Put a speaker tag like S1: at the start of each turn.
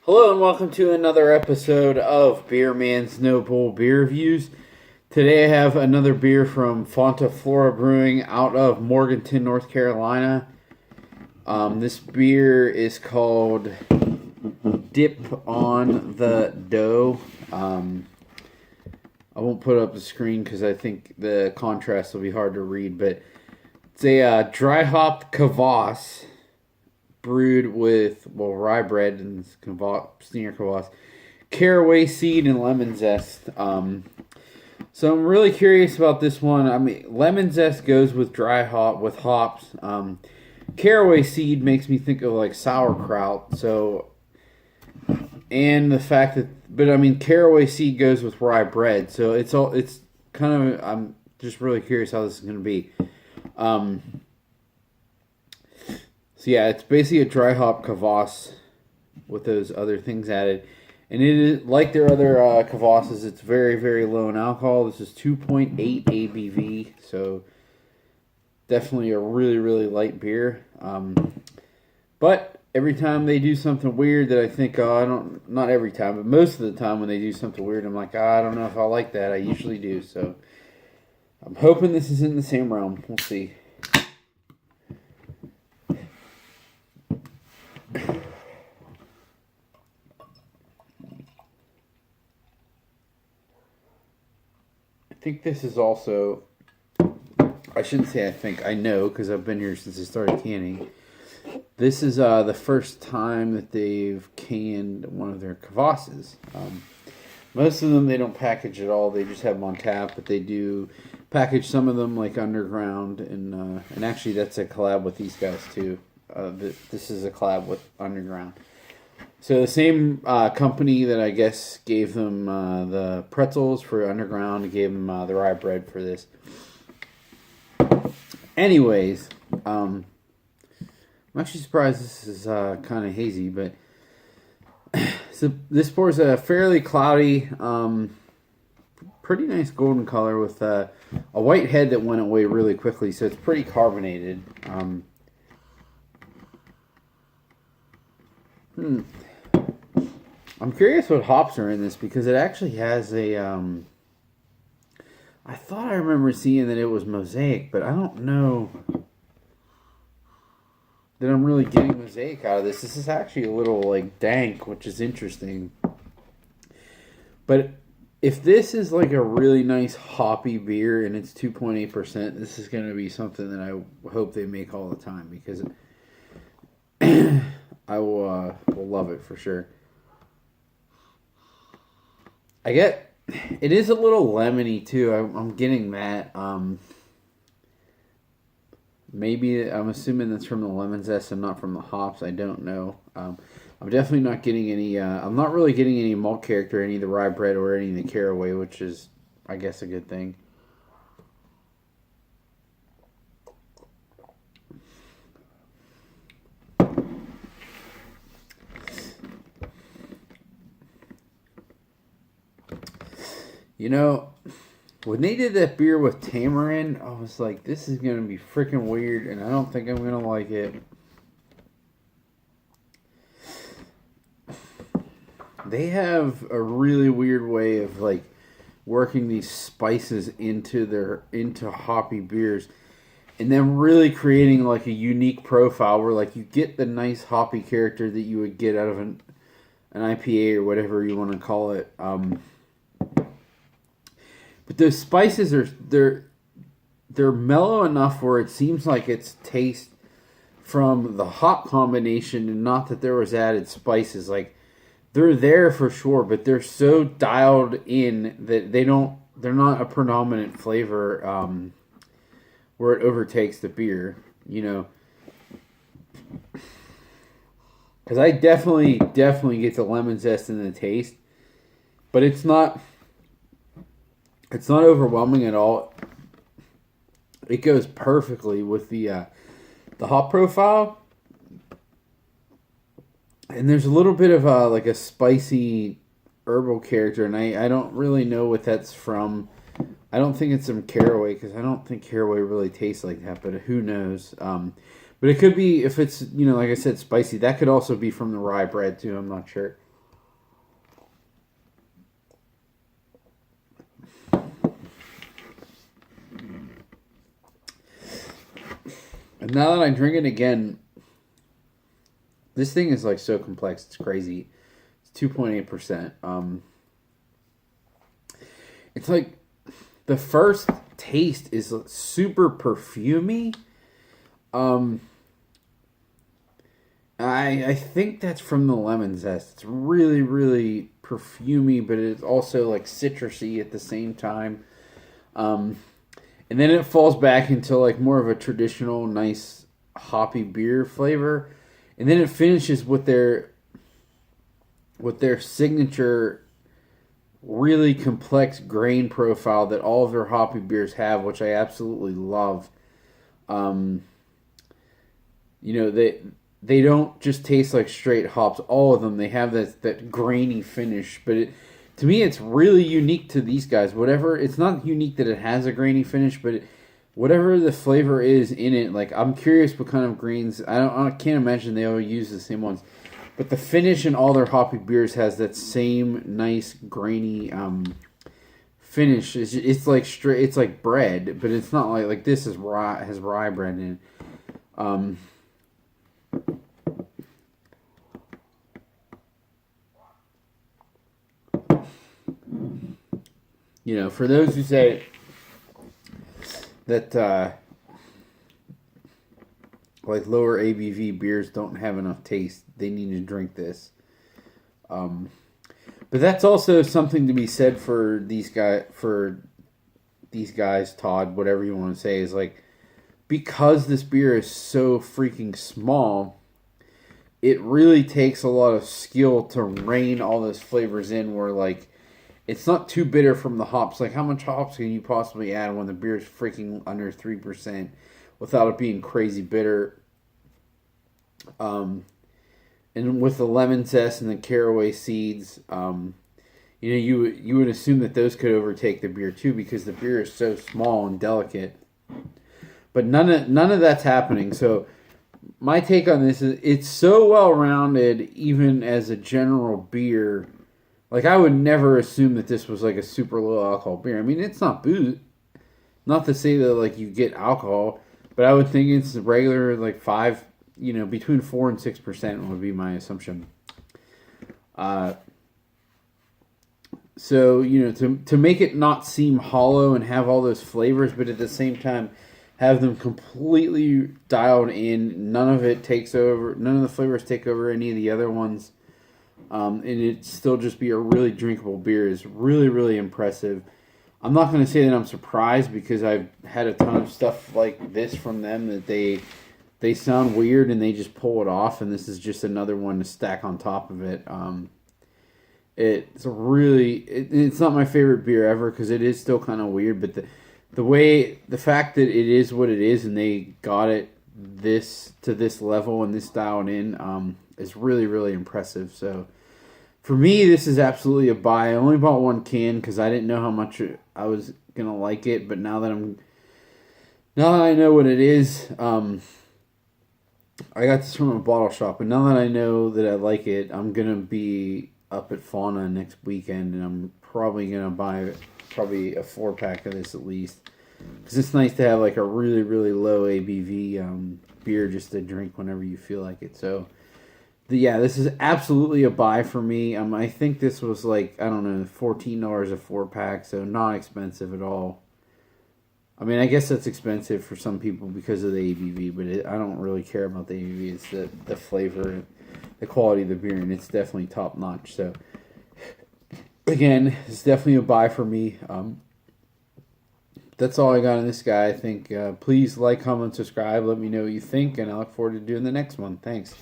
S1: Hello and welcome to another episode of Beer Man's No Bull Beer Reviews. Today I have another beer from Fonta, Flora Brewing out of Morganton, North Carolina. This beer is called Dip on the Dough. I won't put up the screen because I think the contrast will be hard to read, but it's a dry hopped Kvass brewed with, rye bread and Stinger Kvass, caraway seed, and lemon zest. So I'm really curious about this one. I mean, lemon zest goes with dry hop with hops. Caraway seed makes me think of like sauerkraut. So, and the fact that, but I mean, caraway seed goes with rye bread. So it's kind of, I'm just really curious how this is going to be. So yeah, it's basically a dry hop kvass with those other things added. And it is, like their other kvasses, it's very, very low in alcohol. This is 2.8 ABV, so definitely a really, really light beer. But every time they do something weird that I think, not every time, but most of the time when they do something weird, I'm like, I don't know if I like that. I usually do, so I'm hoping this is in the same realm. We'll see. I think this is also, I shouldn't say I think, I know because I've been here since I started canning. This is the first time that they've canned one of their kvasses. Most of them they don't package at all, they just have them on tap, but they do package some of them like underground, and actually that's a collab with these guys too. This is a collab with Underground. So the same company that I guess gave them the pretzels for Underground gave them the rye bread for this. Anyways, I'm actually surprised this is kind of hazy, but so this pours a fairly cloudy, pretty nice golden color with a white head that went away really quickly, so it's pretty carbonated. I'm curious what hops are in this because it actually has a, I thought I remember seeing that it was Mosaic, but I don't know that I'm really getting Mosaic out of this. This is actually a little like dank, which is interesting. But if this is like a really nice hoppy beer and it's 2.8%, this is going to be something that I hope they make all the time because I will love it for sure. It is a little lemony too. I'm getting that. Maybe I'm assuming that's from the lemon zest and not from the hops. I don't know. I'm definitely not getting any. I'm not really getting any malt character, any of the rye bread or any of the caraway, which is, I guess, a good thing. You know, when they did that beer with tamarind, I was like, this is going to be freaking weird, and I don't think I'm going to like it. They have a really weird way of, like, working these spices into hoppy beers, and then really creating, like, a unique profile where, like, you get the nice hoppy character that you would get out of an IPA or whatever you want to call it. But those spices they're mellow enough where it seems like it's taste from the hop combination and not that there was added spices. Like they're there for sure, but they're so dialed in that they're not a predominant flavor where it overtakes the beer, you know. Because I definitely get the lemon zest in the taste, but it's not overwhelming at all. It goes perfectly with the hop profile. And there's a little bit of like a spicy herbal character, and I don't really know what that's from. I don't think it's some caraway, because I don't think caraway really tastes like that, but who knows. But it could be, if it's, like I said, spicy, that could also be from the rye bread too, I'm not sure. And now that I drink it again, this thing is like so complex. It's crazy. It's 2.8%. It's like the first taste is super perfumey. I think that's from the lemon zest. It's really, really perfumey, but it's also like citrusy at the same time. And then it falls back into like more of a traditional, nice hoppy beer flavor. And then it finishes with their signature, really complex grain profile that all of their hoppy beers have, which I absolutely love. They don't just taste like straight hops. All of them, they have that grainy finish. But to me, it's really unique to these guys. It's not unique that it has a grainy finish, but whatever the flavor is in it, like I'm curious what kind of grains. I can't imagine they all use the same ones. But the finish in all their hoppy beers has that same nice grainy finish. It's like straight. It's like bread, but it's not like this is rye, has rye bread in it. For those who say that like lower ABV beers don't have enough taste, they need to drink this. But that's also something to be said for these guys. Todd, whatever you want to say, is like because this beer is so freaking small, it really takes a lot of skill to rein all those flavors in. Where like it's not too bitter from the hops. Like how much hops can you possibly add when the beer is freaking under 3% without it being crazy bitter? And with the lemon zest and the caraway seeds, you would assume that those could overtake the beer too because the beer is so small and delicate. But none of that's happening. So my take on this is it's so well rounded, even as a general beer. Like I would never assume that this was like a super low alcohol beer. I mean, it's not booze. Not to say that like you get alcohol, but I would think it's regular like 5. Between 4 and 6% would be my assumption. So to make it not seem hollow and have all those flavors, but at the same time have them completely dialed in. None of it takes over. None of the flavors take over any of the other ones. And it still just be a really drinkable beer is really, really impressive. I'm not going to say that I'm surprised because I've had a ton of stuff like this from them that they sound weird and they just pull it off, and this is just another one to stack on top of it. It's it's not my favorite beer ever because it is still kind of weird, but the fact that it is what it is and they got it to this level and this dialed in is really, really impressive. So for me, this is absolutely a buy. I only bought one can because I didn't know how much I was gonna like it, but now that I know what it is, I got this from a bottle shop, and now that I know that I like it, I'm gonna be up at Fonta next weekend, and I'm probably gonna buy a 4-pack of this at least, because it's nice to have like a really, really low ABV beer just to drink whenever you feel like it. So this is absolutely a buy for me. I think this was like, I don't know, $14 a 4-pack, so not expensive at all. I mean, I guess that's expensive for some people because of the ABV, but I don't really care about the ABV. It's the flavor, the quality of the beer, and it's definitely top notch. So, again, it's definitely a buy for me. That's all I got on this guy. I think please like, comment, subscribe. Let me know what you think, and I look forward to doing the next one. Thanks.